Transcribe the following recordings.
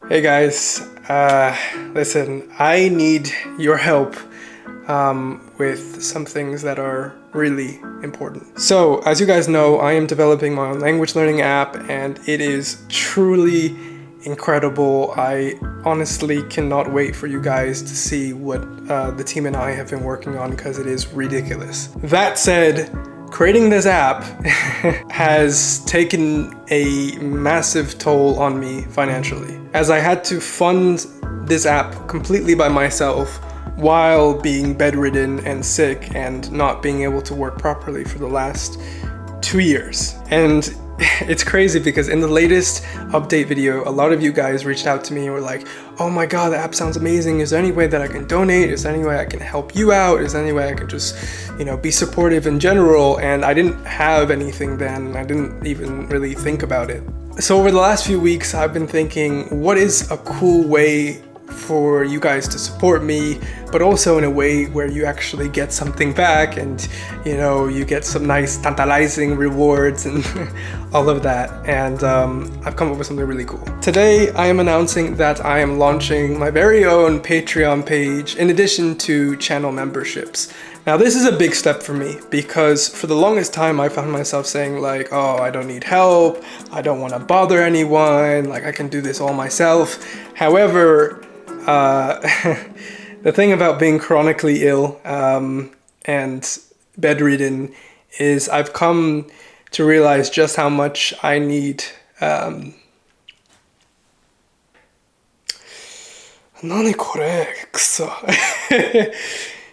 Hey guys, listen, I need your help with some things that are really important. So, as you guys know, I am developing my own language learning app and it is truly incredible. I honestly cannot wait for you guys to see what the team and I have been working on because it is ridiculous. That said, creating this app has taken a massive toll on me financially, as I had to fund this app completely by myself while being bedridden and sick and not being able to work properly for the last 2 years. And it's crazy because in the latest update video, a lot of you guys reached out to me and were like, oh my god, the app sounds amazing. Is there any way that I can donate? Is there any way I can help you out? Is there any way I can just, be supportive in general? And I didn't have anything then. I didn't even really think about it. So over the last few weeks, I've been thinking, what is a cool way for you guys to support me, but also in a way where you actually get something back and you get some nice tantalizing rewards and all of that. And I've come up with something really cool. Today I am announcing that I am launching my very own Patreon page in addition to channel memberships. Now this is a big step for me because for the longest time I found myself saying like, oh, I don't need help, I don't want to bother anyone, like I can do this all myself. However, the thing about being chronically ill and bedridden is I've come to realize just how much I need Nani kore? Kuso.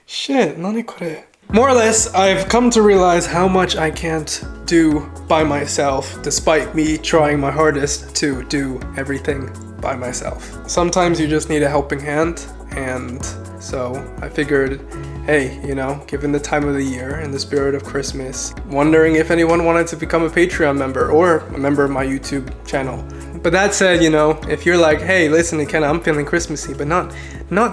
Shit, nani kore? More or less, I've come to realize how much I can't do by myself, despite me trying my hardest to do everything by myself. Sometimes you just need a helping hand, and so I figured, hey, given the time of the year and the spirit of Christmas, wondering if anyone wanted to become a Patreon member or a member of my YouTube channel. But that said, if you're like, hey, listen, Ikenna, I'm feeling Christmassy, but not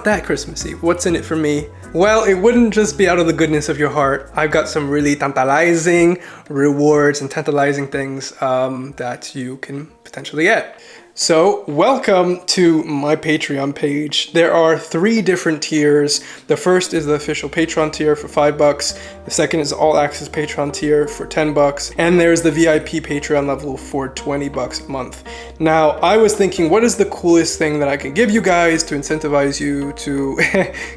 that Christmassy. What's in it for me? Well, it wouldn't just be out of the goodness of your heart. I've got some really tantalizing rewards and tantalizing things that you can potentially get. So, welcome to my Patreon page. There are 3 different tiers. The first is the official Patreon tier for $5. The second is the all access Patreon tier for $10. And there's the VIP Patreon level for $20 a month. Now, I was thinking, what is the coolest thing that I can give you guys to incentivize you to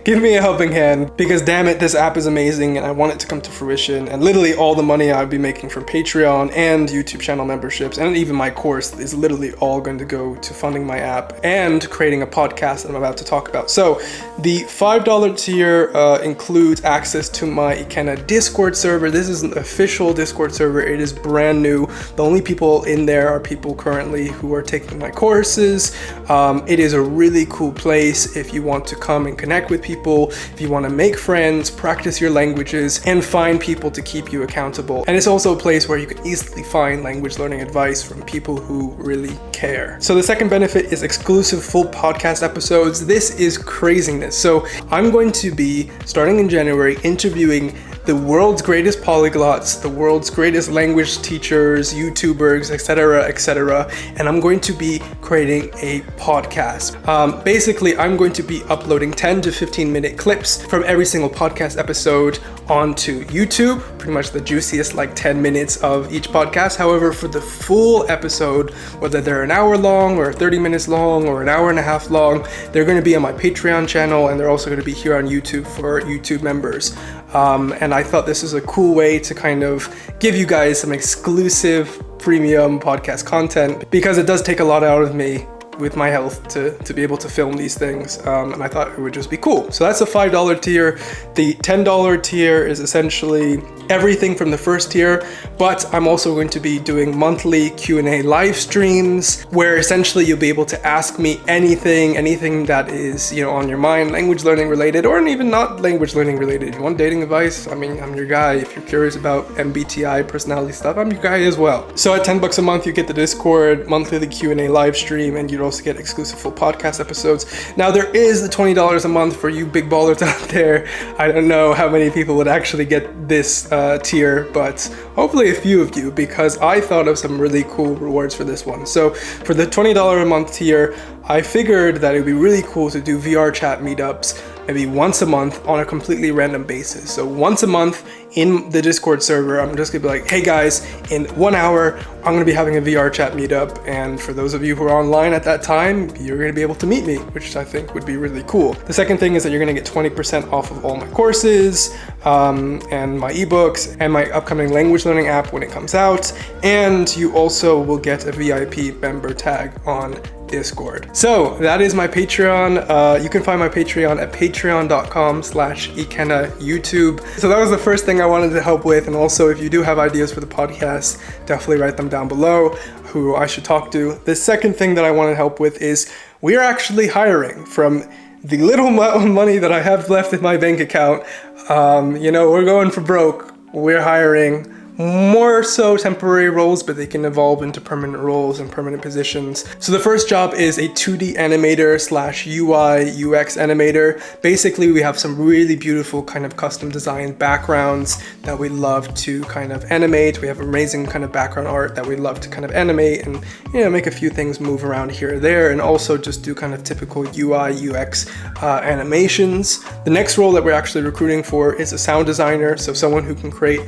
give me a helping hand? Because damn it, this app is amazing and I want it to come to fruition. And literally all the money I'll be making from Patreon and YouTube channel memberships and even my course is literally all going to go to funding my app and creating a podcast that I'm about to talk about. So the $5 tier includes access to my Ikenna Discord server. This is an official Discord server. It is brand new. The only people in there are people currently who are taking my courses. It is a really cool place if you want to come and connect with people, if you want to make friends, practice your languages, and find people to keep you accountable. And it's also a place where you can easily find language learning advice from people who really care. So the second benefit is exclusive full podcast episodes. This is craziness. So I'm going to be, starting in January, interviewing the world's greatest polyglots, the world's greatest language teachers, YouTubers, etc., and I'm going to be creating a podcast. Basically, I'm going to be uploading 10 to 15 minute clips from every single podcast episode onto YouTube, pretty much the juiciest 10 minutes of each podcast. However, for the full episode, whether they're an hour long or 30 minutes long or an hour and a half long, they're going to be on my Patreon channel and they're also going to be here on YouTube for YouTube members. And I thought this is a cool way to kind of give you guys some exclusive premium podcast content because it does take a lot out of me with my health to be able to film these things, and I thought it would just be cool. So that's the $5 tier. The $10 tier is essentially everything from the first tier, but I'm also going to be doing monthly Q&A live streams where essentially you'll be able to ask me anything that is on your mind, language learning related or even not language learning related. If you want dating advice, I'm your guy. If you're curious about MBTI personality stuff, I'm your guy as well. So at $10 a month you get the Discord, monthly the Q&A live stream, and you'd also get exclusive full podcast episodes. Now there is the $20 a month for you big ballers out there. I don't know how many people would actually get this tier, but hopefully a few of you, because I thought of some really cool rewards for this one. So for the $20 a month tier, I figured that it would be really cool to do VR chat meetups maybe once a month on a completely random basis. So once a month in the Discord server, I'm just gonna be like, hey guys, in 1 hour, I'm gonna be having a VR chat meetup. And for those of you who are online at that time, you're gonna be able to meet me, which I think would be really cool. The second thing is that you're gonna get 20% off of all my courses and my ebooks and my upcoming language learning app when it comes out. And you also will get a VIP member tag on Discord. So that is my Patreon. You can find my Patreon at patreon.com/ikennayouTube. So that was the first thing I wanted to help with. And also, if you do have ideas for the podcast, definitely write them down below who I should talk to. The second thing that I want to help with is we are actually hiring. From the little money that I have left in my bank account, you know, we're going for broke. We're hiring. More so temporary roles, but they can evolve into permanent roles and permanent positions. So the first job is a 2D animator / UI UX animator. Basically, we have some really beautiful kind of custom designed backgrounds that we love to kind of animate. We have amazing kind of background art that we love to kind of animate and, you know, make a few things move around here or there, and also just do kind of typical UI UX animations. The next role that we're actually recruiting for is a sound designer, so someone who can create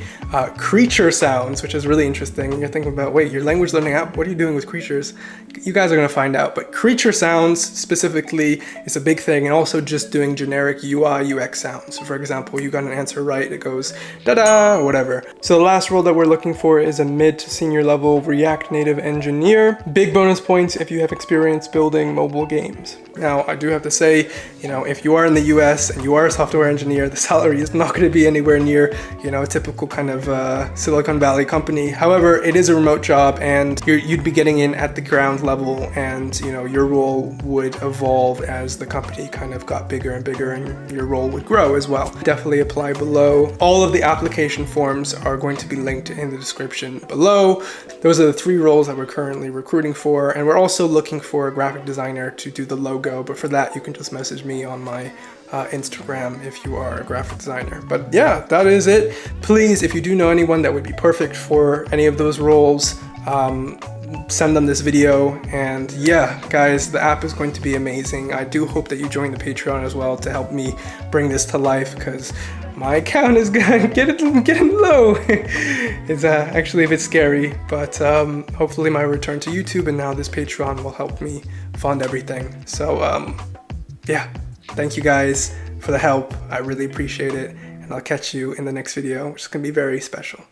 creature sounds, which is really interesting. You're thinking about, wait, your language learning app, what are you doing with creatures? You guys are going to find out. But creature sounds specifically is a big thing, and also just doing generic UI UX sounds. So for example, you got an answer right, it goes da-da or whatever. So the last role that we're looking for is a mid to senior level React Native engineer. Big bonus points if you have experience building mobile games. Now, I do have to say, you know, if you are in the US and you are a software engineer, the salary is not going to be anywhere near, you know, a typical kind of Silicon Valley company. However, it is a remote job, and you'd be getting in at the ground level, and, you know, your role would evolve as the company kind of got bigger and bigger, and your role would grow as well. Definitely apply below. All of the application forms are going to be linked in the description below. Those are the 3 roles that we're currently recruiting for, and we're also looking for a graphic designer to do the logo. But for that, you can just message me on my Instagram if you are a graphic designer. But yeah, that is it. Please, if you do know anyone that would be perfect for any of those roles, send them this video. And yeah, guys, the app is going to be amazing. I do hope that you join the Patreon as well to help me bring this to life, because my account is getting low. It's actually a bit scary, but hopefully my return to YouTube and now this Patreon will help me fund everything. So yeah, thank you guys for the help. I really appreciate it, and I'll catch you in the next video, which is gonna be very special.